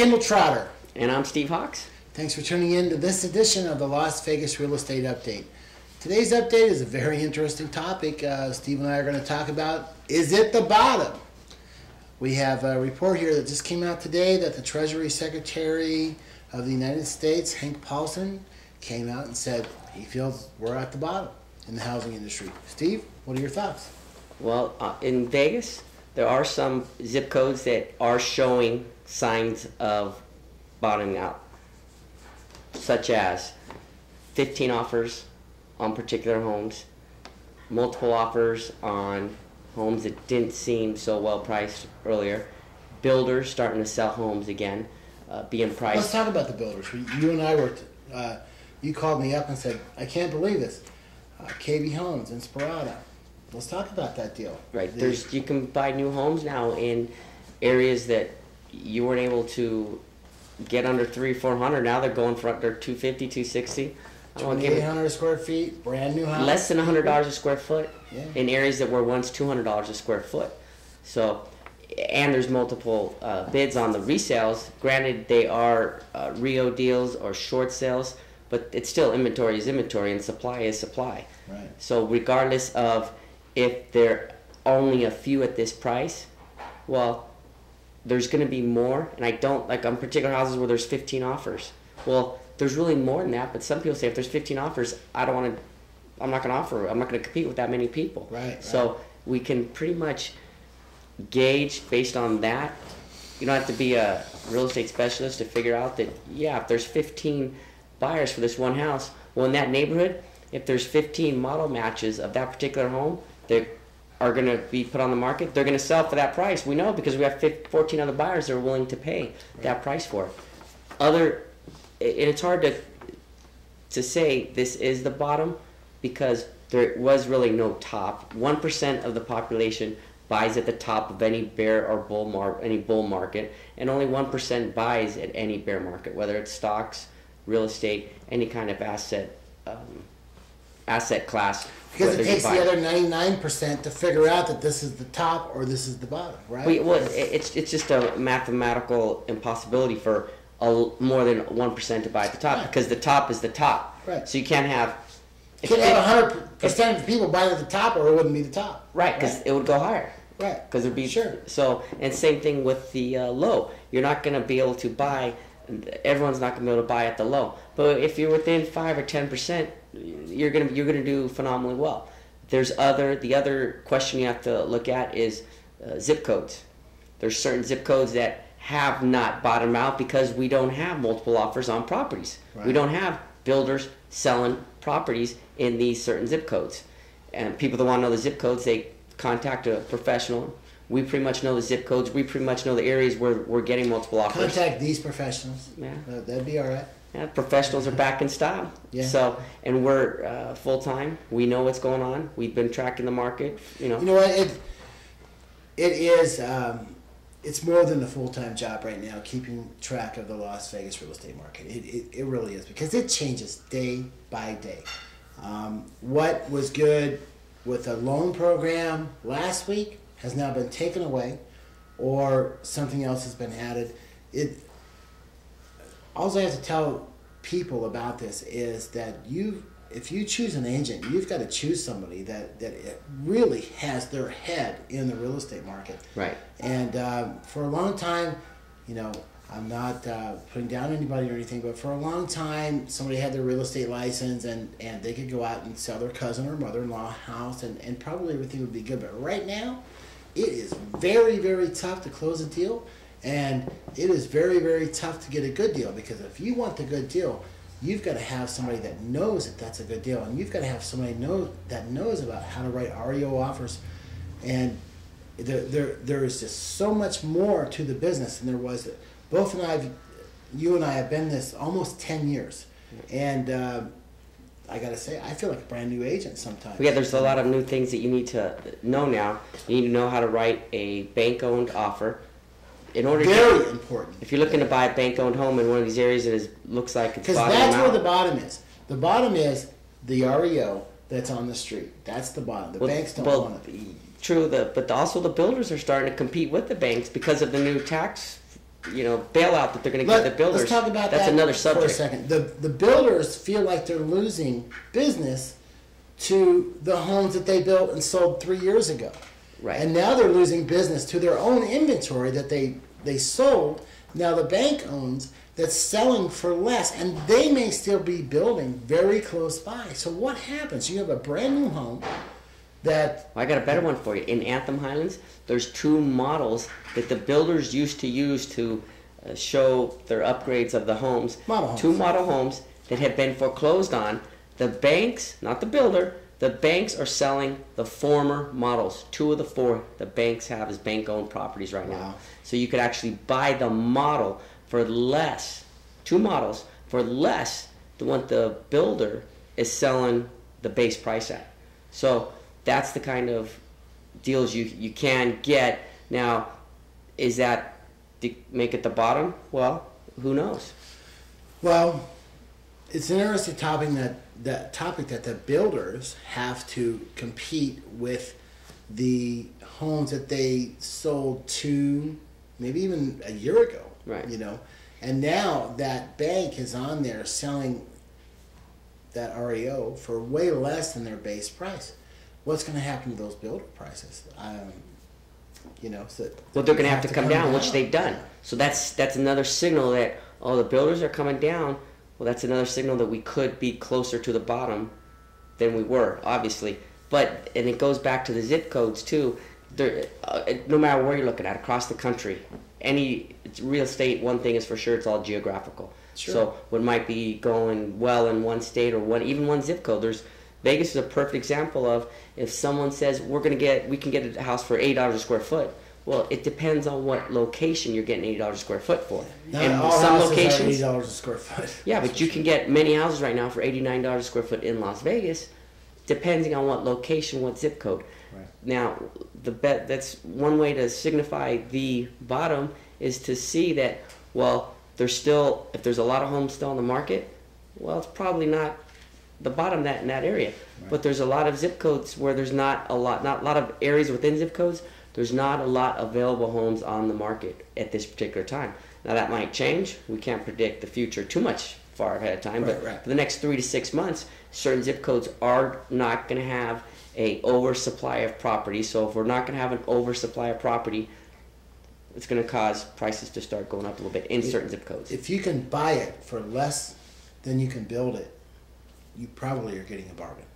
Kendall Trotter. And I'm Steve Hawks. Thanks for tuning in to this edition of the Las Vegas Real Estate Update. Today's update is a very interesting topic. Steve and I are going to talk about, is it the bottom? We have a report here that just came out today that the Treasury Secretary of the United States, Hank Paulson, came out and said he feels we're at the bottom in the housing industry. Steve, what are your thoughts? Well, in Vegas, there are some zip codes that are showing signs of bottoming out, such as 15 offers on particular homes, multiple offers on homes that didn't seem so well priced earlier, builders starting to sell homes again, being priced. Let's talk about the builders. You and I were, you called me up and said, I can't believe this. KB Homes, Inspirada. Let's talk about that deal. Right. You can buy new homes now in areas that you weren't able to get under 300-400. Now they're going for under 250, 260. 2,800 square feet, brand new house. Less than $100 a square foot, yeah. In areas that were once $200 a square foot. So, and there's multiple bids on the resales. Granted, they are Rio deals or short sales, but it's still inventory is inventory and supply is supply. Right. So regardless of if there are only a few at this price, well, there's going to be more. And I don't, like on particular houses where there's 15 offers. Well, there's really more than that, but some people say if there's 15 offers, I'm not going to offer, I'm not going to compete with that many people. Right. So we can pretty much gauge based on that. You don't have to be a real estate specialist to figure out that, yeah, if there's 15 buyers for this one house, well, in that neighborhood, if there's 15 model matches of that particular home that are going to be put on the market, they're going to sell for that price. We know because we have 14 other buyers that are willing to pay that price for it. It's hard to say this is the bottom because there was really no top. 1% of the population buys at the top of any bear or bull market, and only 1% buys at any bear market, whether it's stocks, real estate, any kind of asset class. Because it takes the other 99% to figure out that this is the top or this is the bottom, right? Well, it's just a mathematical impossibility for more than 1% to buy at the top, because the top is the top. Right. So you can't have... You can't have 100% of the people buy at the top or it wouldn't be the top. Right, because it would go higher. Right. Because there'd be... Sure. So, and same thing with the low. You're not going to be able to buy... Everyone's not going to be able to buy at the low. But if you're within 5 or 10%, you're going to do phenomenally well. The other question you have to look at is zip codes. There's certain zip codes that have not bottomed out because we don't have multiple offers on properties. Right. We don't have builders selling properties in these certain zip codes. And people that want to know the zip codes, they contact a professional. We pretty much know the zip codes. We pretty much know the areas where we're getting multiple offers. Contact these professionals. Yeah. That'd be all right. Yeah, professionals are back in style. Yeah. So, and we're full-time. We know what's going on. We've been tracking the market, You know what? It is... it's more than a full-time job right now, keeping track of the Las Vegas real estate market. It really is, because it changes day by day. What was good with a loan program last week has now been taken away, or something else has been added. All I have to tell people about this is that if you choose an agent, you've got to choose somebody that really has their head in the real estate market. Right. And for a long time, I'm not putting down anybody or anything, but for a long time, somebody had their real estate license and they could go out and sell their cousin or mother-in-law house and probably everything would be good. But right now, it is very, very tough to close a deal, and it is very, very tough to get a good deal, because if you want the good deal, you've got to have somebody that knows that that's a good deal, and you've got to have somebody that knows about how to write REO offers. And there is just so much more to the business than there was. You and I have been this almost 10 years, and I got to say, I feel like a brand new agent sometimes. Yeah, there's a lot of new things that you need to know now. You need to know how to write a bank-owned offer. Very important. If you're looking to buy a bank-owned home in one of these areas that looks like it's bottoming out. Because that's where the bottom is. The bottom is the REO that's on the street. That's the bottom. The banks don't want it. True, but also the builders are starting to compete with the banks because of the new tax bailout that they're going to give the builders. Let's talk about that's that another for subject. a second. The builders feel like they're losing business to the homes that they built and sold 3 years ago. Right. And now they're losing business to their own inventory that they sold. Now the bank owns that's selling for less, and they may still be building very close by. So what happens? You have a brand new home that... I got a better one for you. In Anthem Highlands, there's 2 models that the builders used to use to show their upgrades of the homes. Model homes. 2 model homes that had been foreclosed on. The banks, not the builder, the banks are selling the former models. 2 of the 4 the banks have as bank-owned properties right now. Wow. So you could actually buy the model for less, 2 models, for less than what the builder is selling the base price at. So that's the kind of deals you can get. Now, is that to make it the bottom? Well, who knows? Well, it's an interesting topic that the builders have to compete with the homes that they sold 2, maybe even a year ago. Right. And now that bank is on there selling that REO for way less than their base price. What's going to happen to those builder prices? So Well, they're going to have to come down, which they've done. So that's another signal that, the builders are coming down. Well, that's another signal that we could be closer to the bottom than we were, obviously. And it goes back to the zip codes, too. No matter where you're looking at, across the country, any real estate, one thing is for sure, it's all geographical. Sure. So what might be going well in one state or even one zip code, Vegas is a perfect example of if someone says we can get a house for $8 a square foot. Well, it depends on what location you're getting $8 a square foot for. Not and all some houses locations, are $80 a square foot. yeah, but you can get many houses right now for $89 a square foot in Las Vegas, depending on what location, what zip code. Right. Now, that's one way to signify the bottom is to see that, well, if there's a lot of homes still on the market, well, it's probably not the bottom in that area. Right. But there's a lot of zip codes where there's not a lot of areas within zip codes, there's not a lot of available homes on the market at this particular time. Now that might change. We can't predict the future too much far ahead of time, but for the next 3 to 6 months, certain zip codes are not going to have a oversupply of property. So if we're not going to have an oversupply of property, it's going to cause prices to start going up a little bit in certain zip codes. If you can buy it for less than you can build it, you probably are getting a bargain.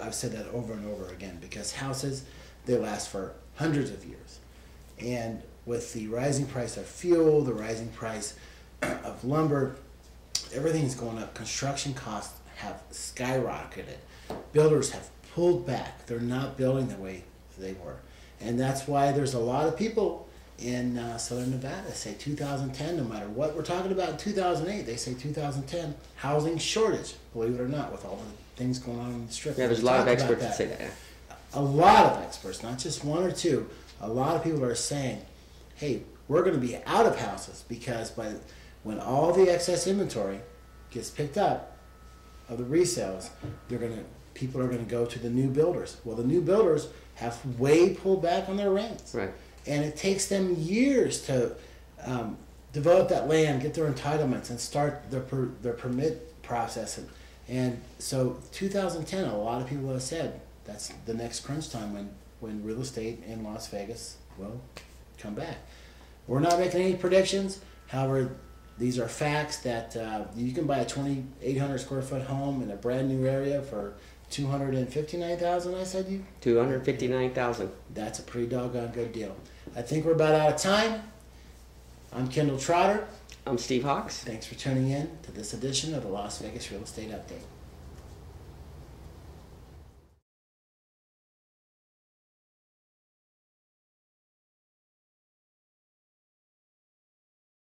I've said that over and over again because houses, they last for hundreds of years. And with the rising price of fuel, the rising price of lumber, everything's going up. Construction costs have skyrocketed. Builders have pulled back. They're not building the way they were. And that's why there's a lot of people in Southern Nevada say 2010, no matter what we're talking about in 2008, they say 2010, housing shortage, believe it or not, with all the things going on in the Strip. Yeah, there's a lot of experts that say that. Yeah. A lot of experts, not just 1 or 2, a lot of people are saying, hey, we're going to be out of houses because when all the excess inventory gets picked up of the resales, people are going to go to the new builders. Well, the new builders have way pulled back on their rents. Right. And it takes them years to develop that land, get their entitlements, and start their permit process. And so 2010, a lot of people have said that's the next crunch time when real estate in Las Vegas will come back. We're not making any predictions. However, these are facts that you can buy a 2,800 square foot home in a brand new area for $259,000. I said you. $259,000. That's a pretty doggone good deal. I think we're about out of time. I'm Kendall Trotter. I'm Steve Hawks. Thanks for tuning in to this edition of the Las Vegas Real Estate Update.